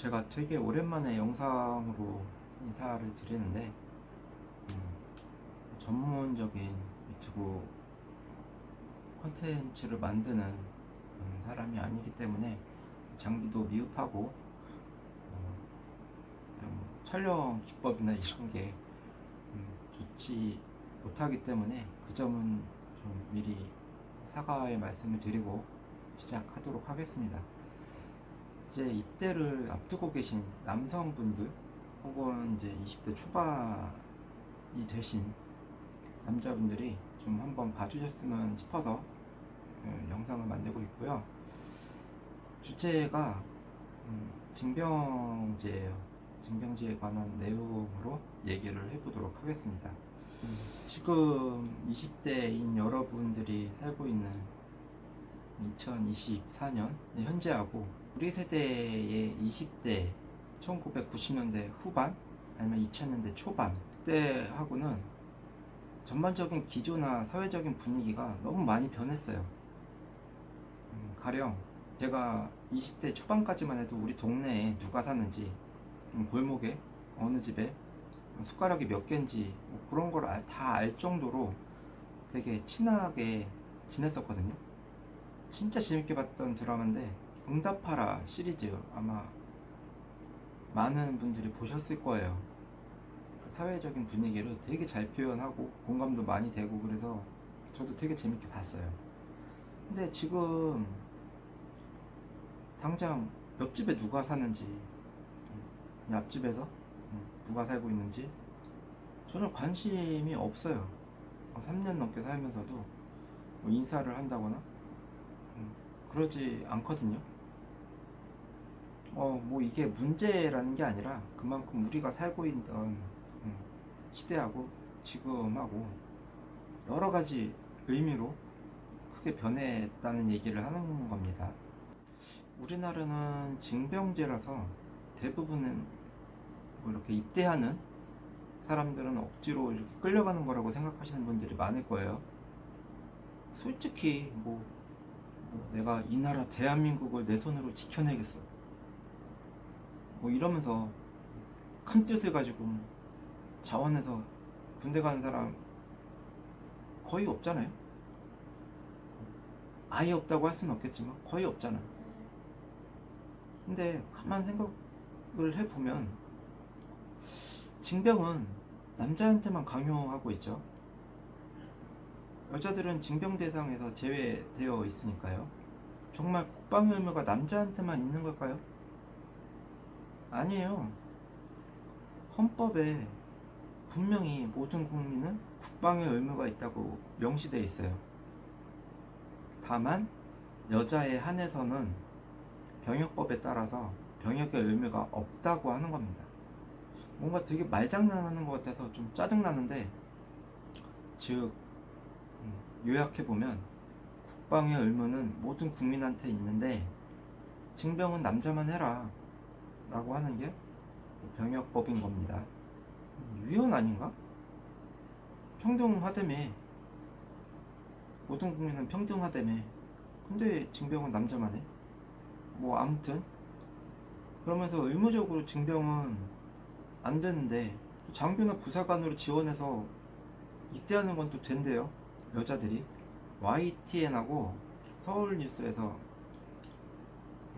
제가 되게 오랜만에 영상으로 인사를 드리는데 전문적인 유튜브 콘텐츠를 만드는 사람이 아니기 때문에 장비도 미흡하고 그냥 촬영 기법이나 이런 게 좋지 못하기 때문에 그 점은 좀 미리 사과의 말씀을 드리고 시작하도록 하겠습니다. 이제 입대를 앞두고 계신 남성분들 혹은 이제 20대 초반이 되신 남자분들이 좀 한번 봐주셨으면 싶어서 영상을 만들고 있고요. 주제가 징병제예요. 징병제에 관한 내용으로 얘기를 해보도록 하겠습니다. 지금 20대인 여러분들이 살고 있는 2024년 현재하고 우리 세대의 20대 1990년대 후반 아니면 2000년대 초반 그때하고는 전반적인 기조나 사회적인 분위기가 너무 많이 변했어요. 가령 제가 20대 초반까지만 해도 우리 동네에 누가 사는지 골목에 어느 집에 숟가락이 몇 개인지 뭐 그런 걸 다 알 정도로 되게 친하게 지냈었거든요. 진짜 재밌게 봤던 드라마인데 응답하라 시리즈 아마 많은 분들이 보셨을 거예요. 사회적인 분위기를 되게 잘 표현하고 공감도 많이 되고 그래서 저도 되게 재밌게 봤어요. 근데 지금 당장 옆집에 누가 사는지 앞집에서 누가 살고 있는지 저는 관심이 없어요. 3년 넘게 살면서도 뭐 인사를 한다거나 그러지 않거든요. 뭐 이게 문제라는 게 아니라 그만큼 우리가 살고 있던 시대하고 지금하고 여러 가지 의미로 크게 변했다는 얘기를 하는 겁니다. 우리나라는 징병제라서 대부분은 뭐 이렇게 입대하는 사람들은 억지로 이렇게 끌려가는 거라고 생각하시는 분들이 많을 거예요. 솔직히 뭐 내가 이 나라 대한민국을 내 손으로 지켜내겠어 뭐 이러면서 큰 뜻을 가지고 자원해서 군대 가는 사람 거의 없잖아요. 아예 없다고 할 수는 없겠지만 거의 없잖아요. 근데 가만 생각을 해보면 징병은 남자한테만 강요하고 있죠. 여자들은 징병 대상에서 제외되어 있으니까요. 정말 국방의 의무가 남자한테만 있는 걸까요? 아니에요. 헌법에 분명히 모든 국민은 국방의 의무가 있다고 명시되어 있어요. 다만 여자에 한해서는 병역법에 따라서 병역의 의무가 없다고 하는 겁니다. 뭔가 되게 말장난하는 것 같아서 좀 짜증나는데, 즉 요약해보면 국방의 의무는 모든 국민한테 있는데 징병은 남자만 해라 라고 하는 게 병역법인 겁니다. 유연 아닌가? 평등하다며. 모든 국민은 평등하다며. 근데 징병은 남자만 해? 뭐 아무튼 그러면서 의무적으로 징병은 안 되는데 장교나 부사관으로 지원해서 입대하는 건 또 된대요. 여자들이. YTN하고 서울뉴스에서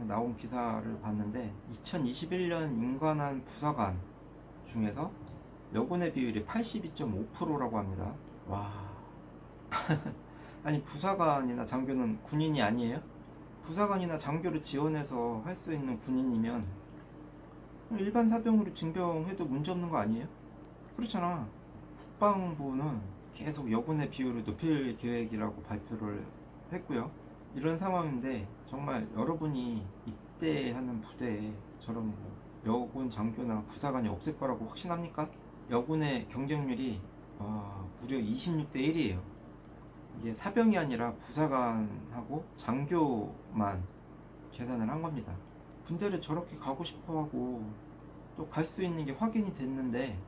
나온 기사를 봤는데 2021년 인관한 부사관 중에서 여군의 비율이 82.5%라고 합니다. 와. 아니 부사관이나 장교는 군인이 아니에요? 부사관이나 장교를 지원해서 할 수 있는 군인이면 일반 사병으로 징병해도 문제 없는 거 아니에요? 그렇잖아. 국방부는 계속 여군의 비율을 높일 계획이라고 발표를 했고요. 이런 상황인데 정말 여러분이 입대하는 부대에 저런 여군 장교나 부사관이 없을 거라고 확신합니까? 여군의 경쟁률이 무려 26대 1이에요. 이게 사병이 아니라 부사관하고 장교만 계산을 한 겁니다. 군대를 저렇게 가고 싶어하고 또 갈 수 있는 게 확인이 됐는데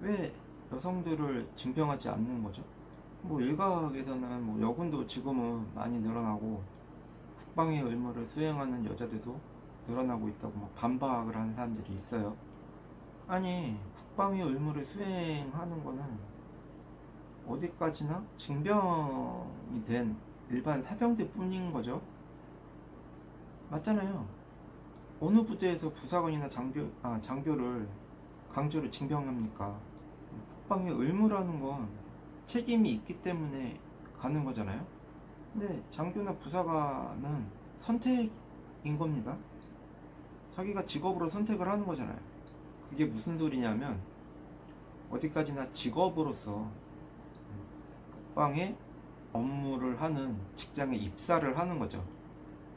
왜 여성들을 징병하지 않는 거죠? 뭐 일각에서는 뭐 여군도 지금은 많이 늘어나고 국방의 의무를 수행하는 여자들도 늘어나고 있다고 막 반박을 하는 사람들이 있어요. 아니, 국방의 의무를 수행하는 거는 어디까지나 징병이 된 일반 사병들 뿐인 거죠. 맞잖아요. 어느 부대에서 부사관이나 장교를 강제로 징병합니까? 국방의 의무라는 건 책임이 있기 때문에 가는 거잖아요. 근데 장교나 부사관은 선택인 겁니다. 자기가 직업으로 선택을 하는 거잖아요. 그게 무슨 소리냐면 어디까지나 직업으로서 국방의 업무를 하는 직장에 입사를 하는 거죠.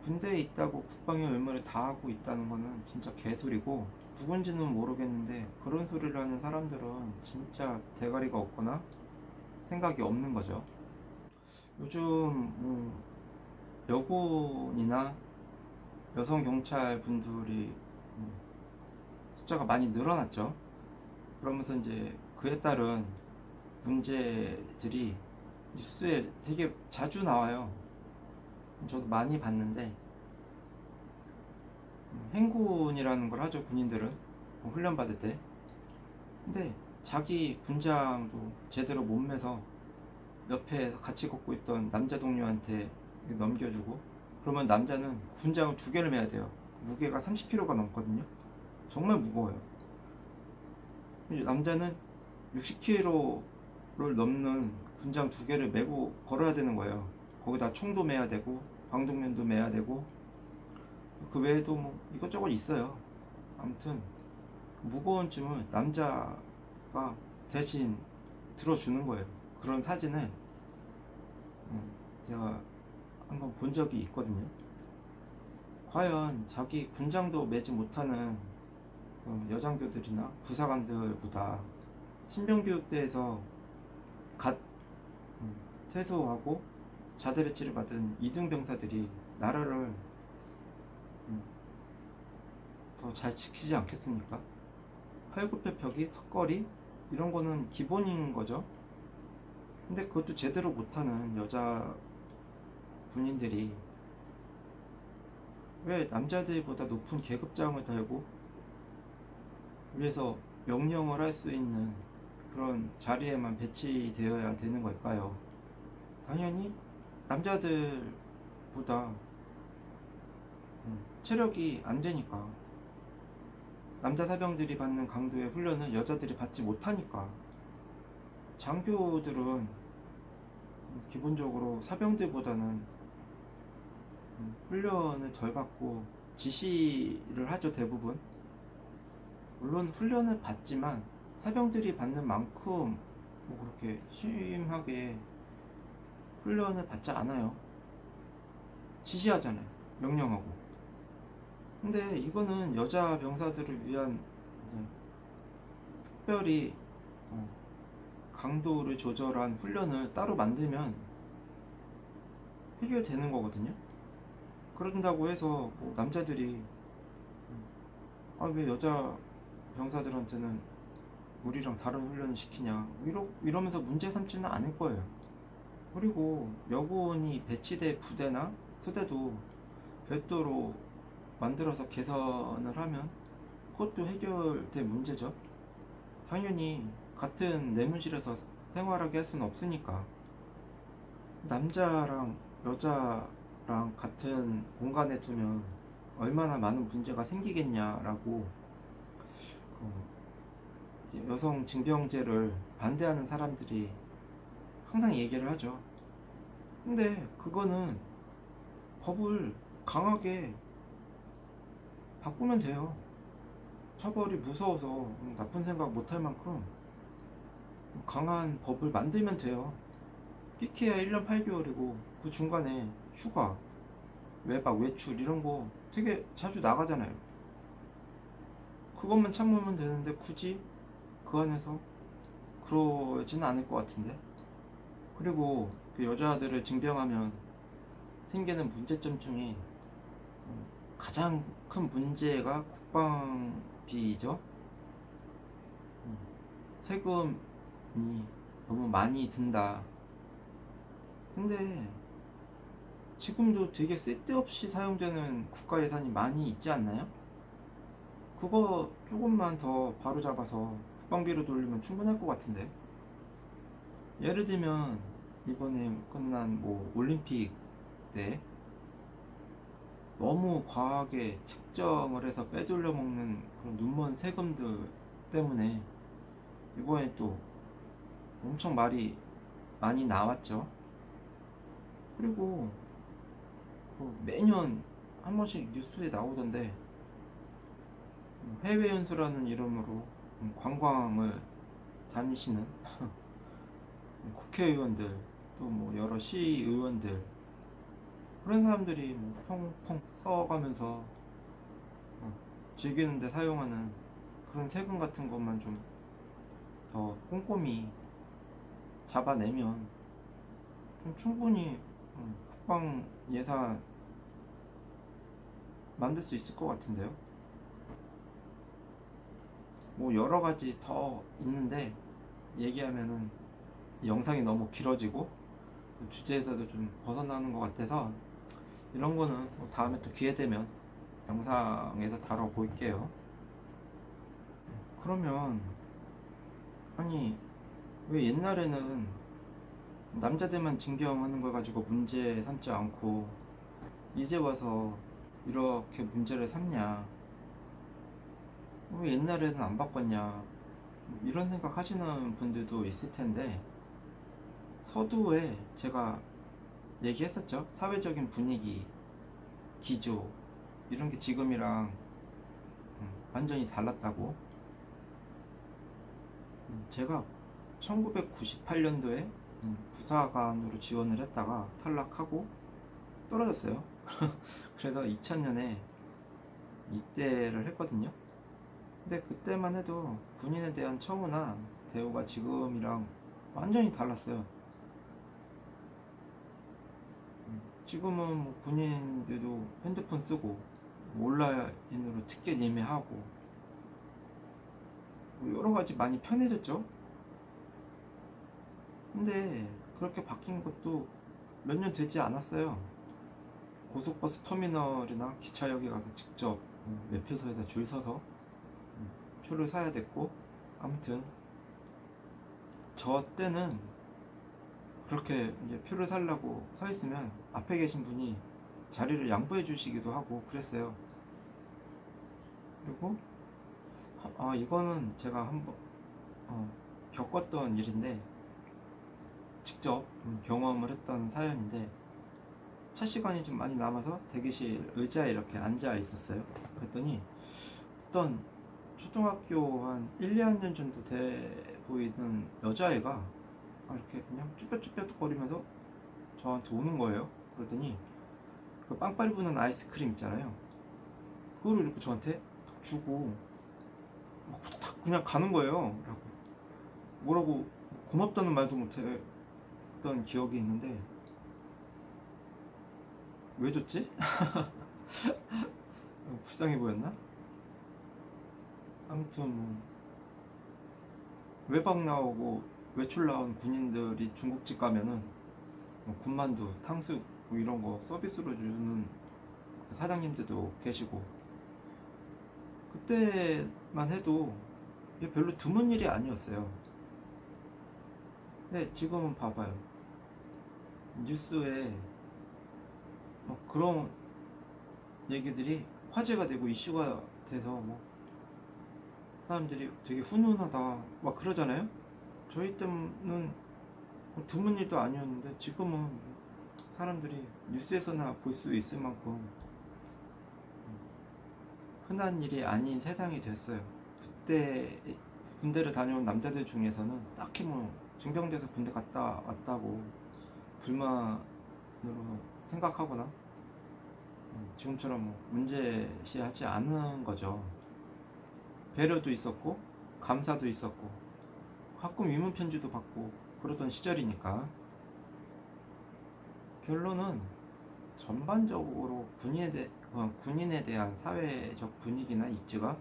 군대에 있다고 국방의 의무를 다하고 있다는 거는 진짜 개소리고, 누군지는 모르겠는데 그런 소리를 하는 사람들은 진짜 대가리가 없거나 생각이 없는 거죠. 요즘 여군이나 여성 경찰 분들이 숫자가 많이 늘어났죠. 그러면서 이제 그에 따른 문제들이 뉴스에 되게 자주 나와요. 저도 많이 봤는데, 행군이라는 걸 하죠, 군인들은. 훈련 받을 때. 근데 자기 군장도 제대로 못 매서 옆에 같이 걷고 있던 남자 동료한테 넘겨주고, 그러면 남자는 군장을 2개를 매야 돼요. 무게가 30kg가 넘거든요. 정말 무거워요. 남자는 60kg를 넘는 군장 2개를 메고 걸어야 되는 거예요. 거기다 총도 매야 되고 방독면도 매야 되고 그 외에도 뭐 이것저것 있어요. 아무튼 무거운 짐을 남자가 대신 들어주는 거예요. 그런 사진을 제가 한번 본 적이 있거든요. 과연 자기 군장도 매지 못하는 여장교들이나 부사관들보다 신병교육대에서 갓 퇴소하고 자대 배치를 받은 이등병사들이 나라를 더 잘 지키지 않겠습니까? 팔굽혀펴기, 턱걸이 이런 거는 기본인 거죠. 근데 그것도 제대로 못하는 여자 군인들이 왜 남자들보다 높은 계급장을 달고 위에서 명령을 할 수 있는 그런 자리에만 배치되어야 되는 걸까요? 당연히 남자들보다 체력이 안 되니까, 남자 사병들이 받는 강도의 훈련을 여자들이 받지 못하니까. 장교들은 기본적으로 사병들보다는 훈련을 덜 받고 지시를 하죠, 대부분. 물론 훈련을 받지만 사병들이 받는 만큼 뭐 그렇게 심하게 훈련을 받지 않아요. 지시하잖아요, 명령하고. 근데 이거는 여자 병사들을 위한 특별히 강도를 조절한 훈련을 따로 만들면 해결되는 거거든요. 그런다고 해서 뭐 남자들이 왜 여자 병사들한테는 우리랑 다른 훈련을 시키냐 이러면서 문제 삼지는 않을 거예요. 그리고 여군이 배치될 부대나 소대도 별도로 만들어서 개선을 하면 그것도 해결될 문제죠. 당연히 같은 내무실에서 생활하게 할 수는 없으니까 남자랑 여자랑 같은 공간에 두면 얼마나 많은 문제가 생기겠냐라고 여성 징병제를 반대하는 사람들이 항상 얘기를 하죠. 근데 그거는 법을 강하게 바꾸면 돼요. 처벌이 무서워서 나쁜 생각 못할 만큼 강한 법을 만들면 돼요. 끼케야 1년 8개월이고 그 중간에 휴가, 외박, 외출 이런 거 되게 자주 나가잖아요. 그것만 참으면 되는데 굳이 그 안에서 그러지는 않을 것 같은데. 그리고 그 여자들을 징병하면 생기는 문제점 중에 가장 큰 문제가 국방비죠. 세금이 너무 많이 든다. 근데 지금도 되게 쓸데없이 사용되는 국가 예산이 많이 있지 않나요? 그거 조금만 더 바로잡아서 국방비로 돌리면 충분할 것 같은데. 예를 들면 이번에 끝난 뭐 올림픽 때 너무 과하게 책정을 해서 빼돌려 먹는 그런 눈먼 세금들 때문에 이번에 또 엄청 말이 많이 나왔죠. 그리고 매년 한 번씩 뉴스에 나오던데 해외 연수라는 이름으로 관광을 다니시는 국회의원들 또 뭐 여러 시의원들 그런 사람들이 뭐 펑펑 써가면서 즐기는데 사용하는 그런 세금 같은 것만 좀 더 꼼꼼히 잡아내면 좀 충분히 국방 예산 만들 수 있을 것 같은데요. 뭐 여러 가지 더 있는데 얘기하면은 영상이 너무 길어지고 주제에서도 좀 벗어나는 것 같아서 이런 거는 뭐 다음에 또 기회 되면 영상에서 다뤄볼게요. 그러면 아니 왜 옛날에는 남자들만 징병하는 걸 가지고 문제 삼지 않고 이제 와서 이렇게 문제를 삼냐, 왜 옛날에는 안 바꿨냐, 이런 생각 하시는 분들도 있을 텐데, 서두에 제가 얘기했었죠. 사회적인 분위기, 기조 이런 게 지금이랑 완전히 달랐다고. 제가 1998년도에 부사관으로 지원을 했다가 탈락하고 떨어졌어요. 그래서 2000년에 입대를 했거든요. 근데 그때만 해도 군인에 대한 처우나 대우가 지금이랑 완전히 달랐어요. 지금은 뭐 군인들도 핸드폰 쓰고 온라인으로 티켓 예매하고 뭐 여러 가지 많이 편해졌죠. 근데 그렇게 바뀐 것도 몇 년 되지 않았어요. 고속버스 터미널이나 기차역에 가서 직접 매표소에서 줄 서서 표를 사야 됐고, 아무튼 저 때는 그렇게 이제 표를 사려고 서 있으면 앞에 계신 분이 자리를 양보해 주시기도 하고 그랬어요. 그리고 이거는 제가 한번 겪었던 일인데, 직접 경험을 했던 사연인데, 차 시간이 좀 많이 남아서 대기실 의자에 이렇게 앉아 있었어요. 그랬더니 어떤 초등학교 한 1, 2학년 정도 돼 보이는 여자애가 이렇게 그냥 쭈뼛쭈뼛 거리면서 저한테 오는 거예요. 그러더니 그 빵빠리 부는 아이스크림 있잖아요. 그거를 이렇게 저한테 딱 주고 막 후딱 그냥 가는 거예요. 뭐라고 고맙다는 말도 못했던 기억이 있는데, 왜 줬지? 불쌍해 보였나? 아무튼 뭐 외박 나오고 외출 나온 군인들이 중국집 가면은 뭐 군만두, 탕수육 뭐 이런 거 서비스로 주는 사장님들도 계시고, 그때만 해도 이게 별로 드문 일이 아니었어요. 근데 지금은 봐봐요. 뉴스에 그런 얘기들이 화제가 되고 이슈가 돼서 뭐 사람들이 되게 훈훈하다 막 그러잖아요. 저희 때는 드문 일도 아니었는데 지금은 사람들이 뉴스에서나 볼 수 있을 만큼 흔한 일이 아닌 세상이 됐어요. 그때 군대를 다녀온 남자들 중에서는 딱히 뭐 징병돼서 군대 갔다 왔다고 불만으로 생각하거나 지금처럼 뭐 문제시하지 않은 거죠. 배려도 있었고 감사도 있었고 가끔 위문 편지도 받고 그러던 시절이니까. 결론은 전반적으로 군인에 대한 사회적 분위기나 입지가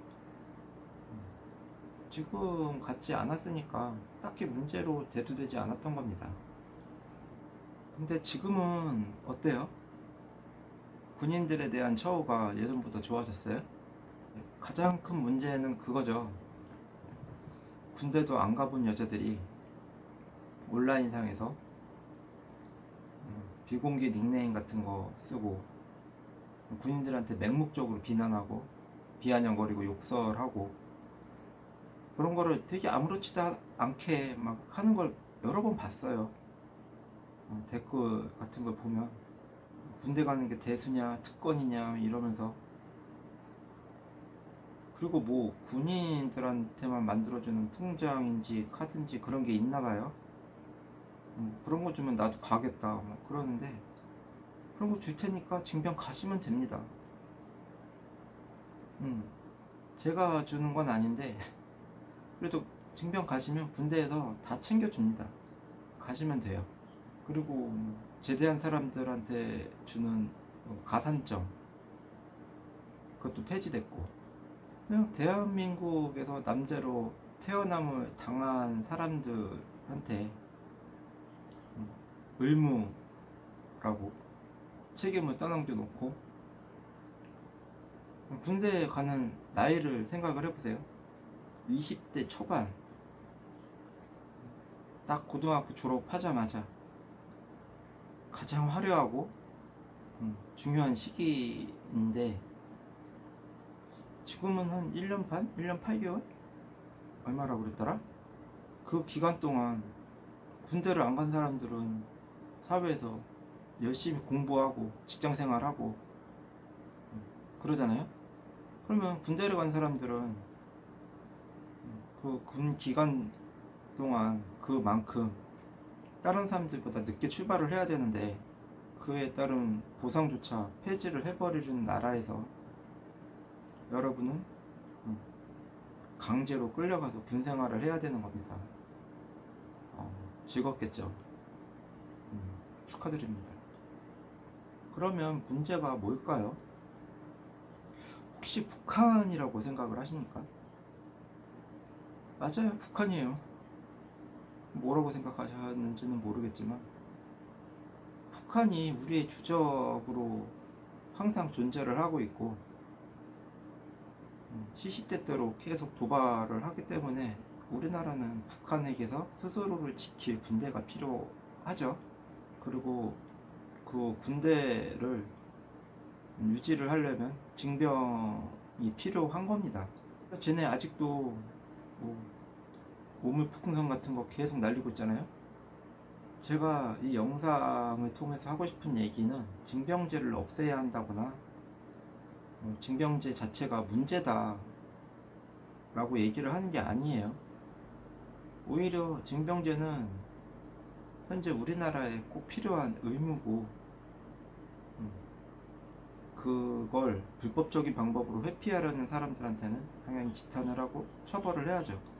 지금 같지 않았으니까 딱히 문제로 대두되지 않았던 겁니다. 근데 지금은 어때요? 군인들에 대한 처우가 예전보다 좋아졌어요? 가장 큰 문제는 그거죠. 군대도 안 가본 여자들이 온라인상에서 비공개 닉네임 같은 거 쓰고 군인들한테 맹목적으로 비난하고 비아냥거리고 욕설하고 그런 거를 되게 아무렇지도 않게 막 하는 걸 여러 번 봤어요. 댓글 같은 걸 보면 군대 가는 게 대수냐 특권이냐 이러면서, 그리고 뭐 군인들한테만 만들어주는 통장인지 카드인지 그런 게 있나 봐요. 그런 거 주면 나도 가겠다 뭐 그러는데, 그런 거 줄 테니까 징병 가시면 됩니다. 제가 주는 건 아닌데 그래도 징병 가시면 군대에서 다 챙겨줍니다. 가시면 돼요. 그리고 제대한 사람들한테 주는 가산점 그것도 폐지됐고, 그냥 대한민국에서 남자로 태어남을 당한 사람들한테 의무라고 책임을 떠넘겨 놓고, 군대에 가는 나이를 생각을 해보세요. 20대 초반, 딱 고등학교 졸업하자마자 가장 화려하고 중요한 시기인데, 지금은 한 1년 반? 1년 8개월? 얼마라고 그랬더라? 그 기간 동안 군대를 안 간 사람들은 사회에서 열심히 공부하고 직장생활하고 그러잖아요. 그러면 군대를 간 사람들은 그 군 기간 동안 그만큼 다른 사람들보다 늦게 출발을 해야 되는데, 그에 따른 보상조차 폐지를 해버리는 나라에서 여러분은 강제로 끌려가서 군 생활을 해야 되는 겁니다. 즐겁겠죠? 축하드립니다. 그러면 문제가 뭘까요? 혹시 북한이라고 생각을 하십니까? 맞아요, 북한이에요. 뭐라고 생각하셨는지는 모르겠지만 북한이 우리의 주적으로 항상 존재를 하고 있고 시시때때로 계속 도발을 하기 때문에 우리나라는 북한에게서 스스로를 지킬 군대가 필요하죠. 그리고 그 군대를 유지를 하려면 징병이 필요한 겁니다. 쟤네 아직도 뭐 오물폭풍선 같은 거 계속 날리고 있잖아요. 제가 이 영상을 통해서 하고 싶은 얘기는 징병제를 없애야 한다거나 징병제 자체가 문제다 라고 얘기를 하는 게 아니에요. 오히려 징병제는 현재 우리나라에 꼭 필요한 의무고, 그걸 불법적인 방법으로 회피하려는 사람들한테는 당연히 지탄을 하고 처벌을 해야죠.